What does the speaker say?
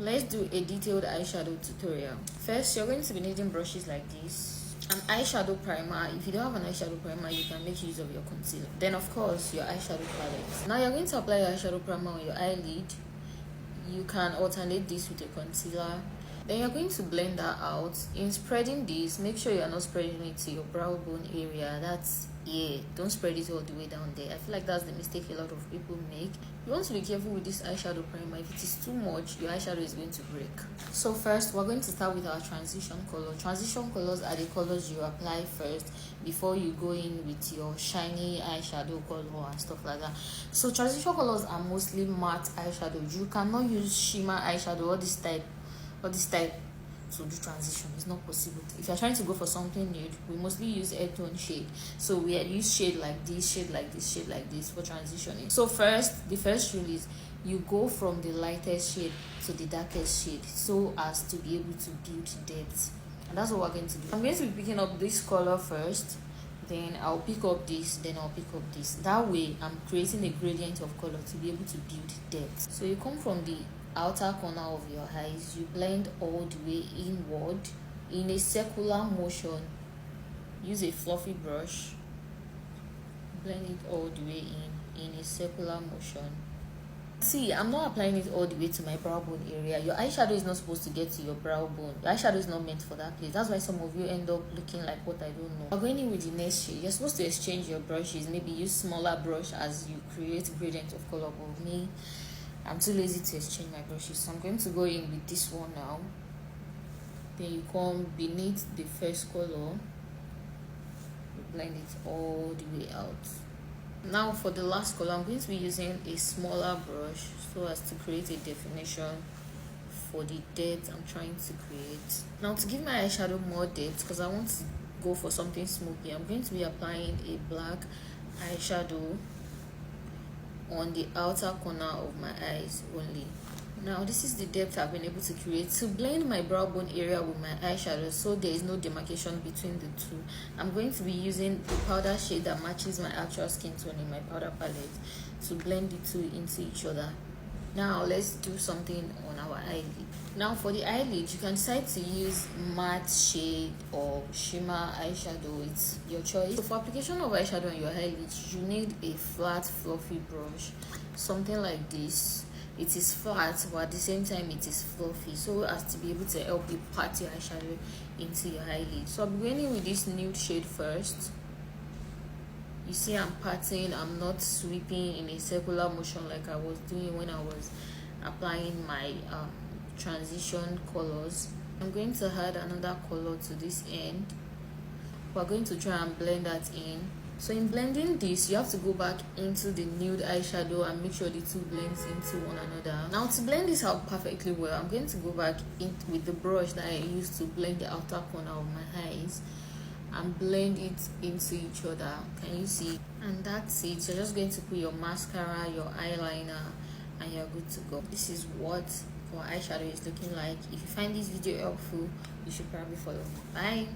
Let's do a detailed eyeshadow tutorial. First, you're going to be needing brushes like this, an eyeshadow primer. If you don't have an eyeshadow primer, you can make use of your concealer. Then of course your eyeshadow palette. Now you're going to apply your eyeshadow primer on your eyelid. You can alternate this with a concealer. Then you're going to blend that out. In spreading this, make sure you're not spreading it to your brow bone area. That's don't spread it all the way down there. I feel like that's the mistake a lot of people make. You want to be careful with this eyeshadow primer. If it is too much, your eyeshadow is going to break. So first, we're going to start with our transition color. Transition colors are the colors you apply first before you go in with your shiny eyeshadow color and stuff like that. So transition colors are mostly matte eyeshadow. You cannot use shimmer eyeshadow or this type to do transition. It's not possible. If you're trying to go for something nude, we mostly use earth tone shade. So we use shade like this, shade like this, shade like this for transitioning. So the first rule is you go from the lightest shade to the darkest shade so as to be able to build depth. And that's what we're going to do. I'm going to be picking up this color first, then I'll pick up this, then I'll pick up this. That way I'm creating a gradient of color to be able to build depth. So you come from the outer corner of your eyes, you blend all the way inward in a circular motion. Use a fluffy brush, blend it all the way in a circular motion. See, I'm not applying it all the way to my brow bone area. Your eyeshadow is not supposed to get to your brow bone. Your eyeshadow is not meant for that place. That's why some of you end up looking like what I don't know. We're going in with the next shade. You're supposed to exchange your brushes. Maybe use smaller brush as you create gradient of color. But me, I'm too lazy to exchange my brushes, so I'm going to go in with this one now. Then you come beneath the first color, you blend it all the way out. Now for the last color, I'm going to be using a smaller brush so as to create a definition for the depth I'm trying to create. Now to give my eyeshadow more depth, because I want to go for something smoky, I'm going to be applying a black eyeshadow on the outer corner of my eyes only. Now this is the depth I've been able to create to blend my brow bone area with my eyeshadow so there is no demarcation between the two. I'm going to be using the powder shade that matches my actual skin tone in my powder palette to blend the two into each other. Now let's do something on our eyelid. Now for the eyelid, you can decide to use matte shade or shimmer eyeshadow. It's your choice. So for application of eyeshadow on your eyelid, you need a flat fluffy brush, something like this. It is flat, but at the same time it is fluffy, so as to be able to help you pat your eyeshadow into your eyelid. So I'm beginning with this nude shade first. You see I'm patting, I'm not sweeping in a circular motion like I was doing when I was applying my transition colors. I'm going to add another color to this end. We're going to try and blend that in. So in blending this, you have to go back into the nude eyeshadow and make sure the two blends into one another. Now to blend this out perfectly well, I'm going to go back in with the brush that I used to blend the outer corner of my eyes and blend it into each other. Can you see? And that's it. You're just going to put your mascara, your eyeliner, and you're good to go. This is what our eyeshadow is looking like. If you find this video helpful, you should probably follow. Bye.